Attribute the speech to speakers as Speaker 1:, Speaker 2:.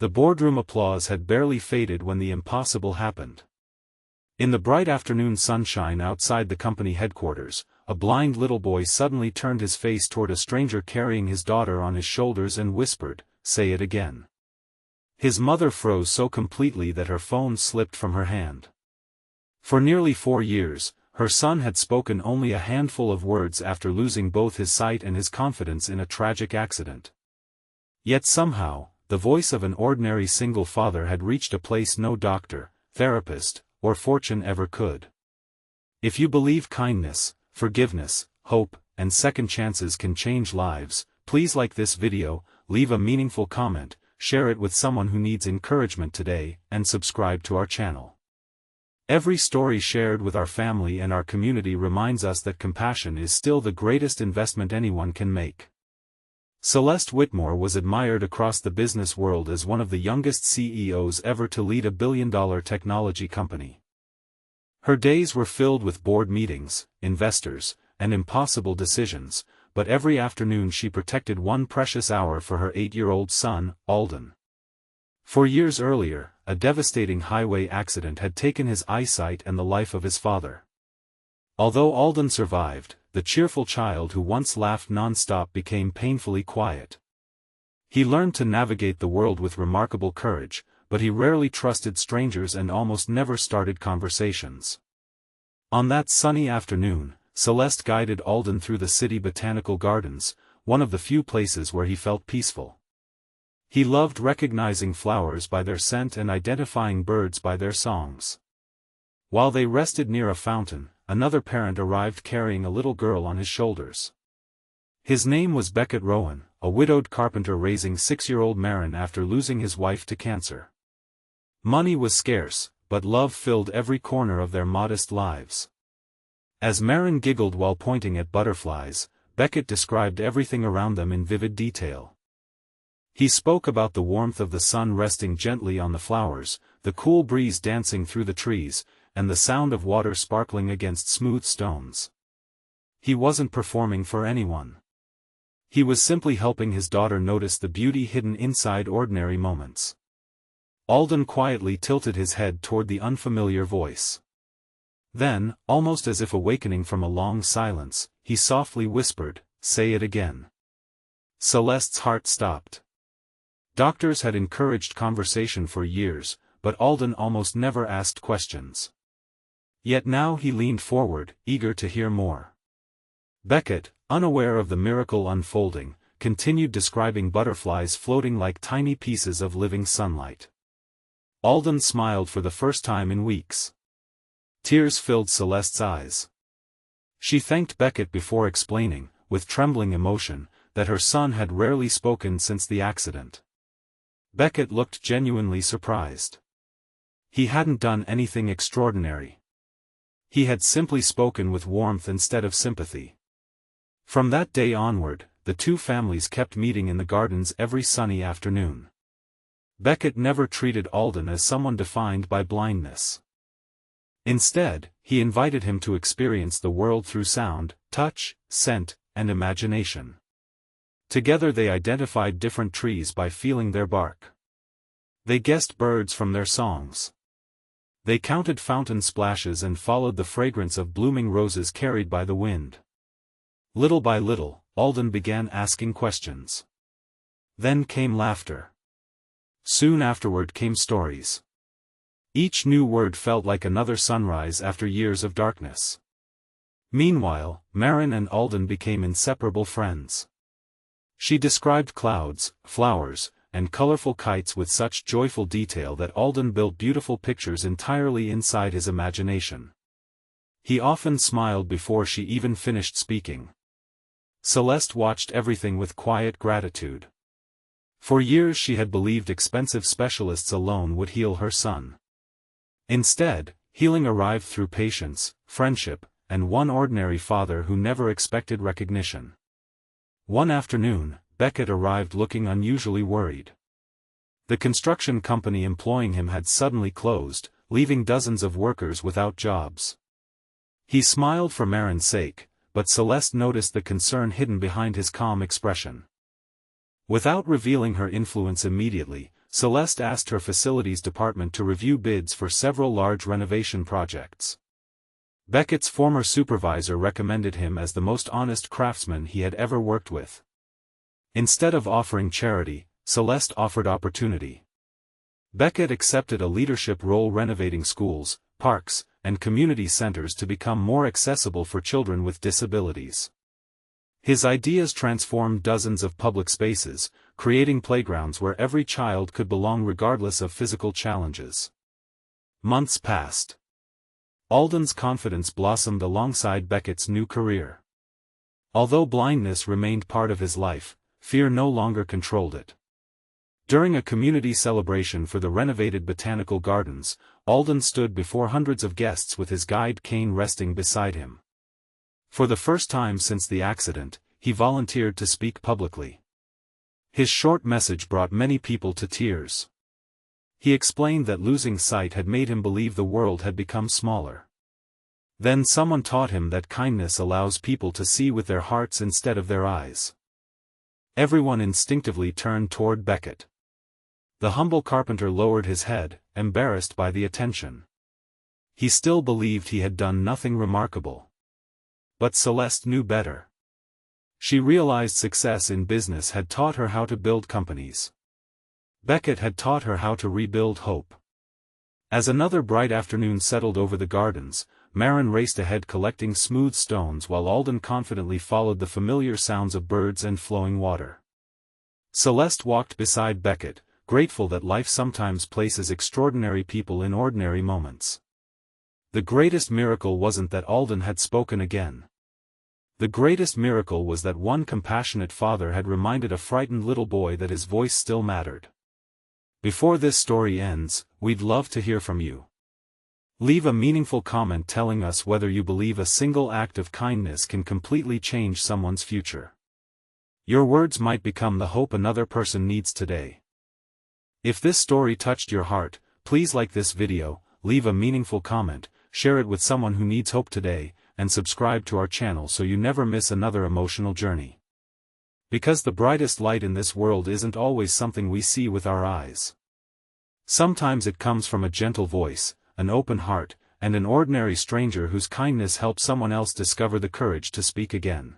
Speaker 1: The boardroom applause had barely faded when the impossible happened. In the bright afternoon sunshine outside the company headquarters, a blind little boy suddenly turned his face toward a stranger carrying his daughter on his shoulders and whispered, "Say it again." His mother froze so completely that her phone slipped from her hand. For nearly 4 years, her son had spoken only a handful of words after losing both his sight and his confidence in a tragic accident. Yet somehow, the voice of an ordinary single father had reached a place no doctor, therapist, or fortune ever could. If you believe kindness, forgiveness, hope, and second chances can change lives, please like this video, leave a meaningful comment, share it with someone who needs encouragement today, and subscribe to our channel. Every story shared with our family and our community reminds us that compassion is still the greatest investment anyone can make. Celeste Whitmore was admired across the business world as one of the youngest CEOs ever to lead a billion-dollar technology company. Her days were filled with board meetings, investors, and impossible decisions, but every afternoon she protected one precious hour for her 8-year-old son, Alden. 4 years earlier, a devastating highway accident had taken his eyesight and the life of his father. Although Alden survived, the cheerful child who once laughed non-stop became painfully quiet. He learned to navigate the world with remarkable courage, but he rarely trusted strangers and almost never started conversations. On that sunny afternoon, Celeste guided Alden through the city botanical gardens, one of the few places where he felt peaceful. He loved recognizing flowers by their scent and identifying birds by their songs. While they rested near a fountain, another parent arrived carrying a little girl on his shoulders. His name was Beckett Rowan, a widowed carpenter raising 6-year-old Marin after losing his wife to cancer. Money was scarce, but love filled every corner of their modest lives. As Marin giggled while pointing at butterflies, Beckett described everything around them in vivid detail. He spoke about the warmth of the sun resting gently on the flowers, the cool breeze dancing through the trees, and the sound of water sparkling against smooth stones. He wasn't performing for anyone. He was simply helping his daughter notice the beauty hidden inside ordinary moments. Alden quietly tilted his head toward the unfamiliar voice. Then, almost as if awakening from a long silence, he softly whispered, "Say it again." Celeste's heart stopped. Doctors had encouraged conversation for years, but Alden almost never asked questions. Yet now he leaned forward, eager to hear more. Beckett, unaware of the miracle unfolding, continued describing butterflies floating like tiny pieces of living sunlight. Alden smiled for the first time in weeks. Tears filled Celeste's eyes. She thanked Beckett before explaining, with trembling emotion, that her son had rarely spoken since the accident. Beckett looked genuinely surprised. He hadn't done anything extraordinary. He had simply spoken with warmth instead of sympathy. From that day onward, the two families kept meeting in the gardens every sunny afternoon. Beckett never treated Alden as someone defined by blindness. Instead, he invited him to experience the world through sound, touch, scent, and imagination. Together they identified different trees by feeling their bark. They guessed birds from their songs. They counted fountain splashes and followed the fragrance of blooming roses carried by the wind. Little by little, Alden began asking questions. Then came laughter. Soon afterward came stories. Each new word felt like another sunrise after years of darkness. Meanwhile, Marin and Alden became inseparable friends. She described clouds, flowers, and colorful kites with such joyful detail that Alden built beautiful pictures entirely inside his imagination. He often smiled before she even finished speaking. Celeste watched everything with quiet gratitude. For years she had believed expensive specialists alone would heal her son. Instead, healing arrived through patience, friendship, and one ordinary father who never expected recognition. One afternoon, Beckett arrived looking unusually worried. The construction company employing him had suddenly closed, leaving dozens of workers without jobs. He smiled for Marin's sake, but Celeste noticed the concern hidden behind his calm expression. Without revealing her influence immediately, Celeste asked her facilities department to review bids for several large renovation projects. Beckett's former supervisor recommended him as the most honest craftsman he had ever worked with. Instead of offering charity, Celeste offered opportunity. Beckett accepted a leadership role renovating schools, parks, and community centers to become more accessible for children with disabilities. His ideas transformed dozens of public spaces, creating playgrounds where every child could belong regardless of physical challenges. Months passed. Alden's confidence blossomed alongside Beckett's new career. Although blindness remained part of his life, fear no longer controlled it. During a community celebration for the renovated botanical gardens, Alden stood before hundreds of guests with his guide cane resting beside him. For the first time since the accident, he volunteered to speak publicly. His short message brought many people to tears. He explained that losing sight had made him believe the world had become smaller. Then someone taught him that kindness allows people to see with their hearts instead of their eyes. Everyone instinctively turned toward Beckett. The humble carpenter lowered his head, embarrassed by the attention. He still believed he had done nothing remarkable. But Celeste knew better. She realized success in business had taught her how to build companies. Beckett had taught her how to rebuild hope. As another bright afternoon settled over the gardens, Marin raced ahead collecting smooth stones while Alden confidently followed the familiar sounds of birds and flowing water. Celeste walked beside Beckett, grateful that life sometimes places extraordinary people in ordinary moments. The greatest miracle wasn't that Alden had spoken again. The greatest miracle was that one compassionate father had reminded a frightened little boy that his voice still mattered. Before this story ends, we'd love to hear from you. Leave a meaningful comment telling us whether you believe a single act of kindness can completely change someone's future. Your words might become the hope another person needs today. If this story touched your heart, please like this video, leave a meaningful comment, share it with someone who needs hope today, and subscribe to our channel so you never miss another emotional journey. Because the brightest light in this world isn't always something we see with our eyes. Sometimes it comes from a gentle voice, an open heart, and an ordinary stranger whose kindness helps someone else discover the courage to speak again.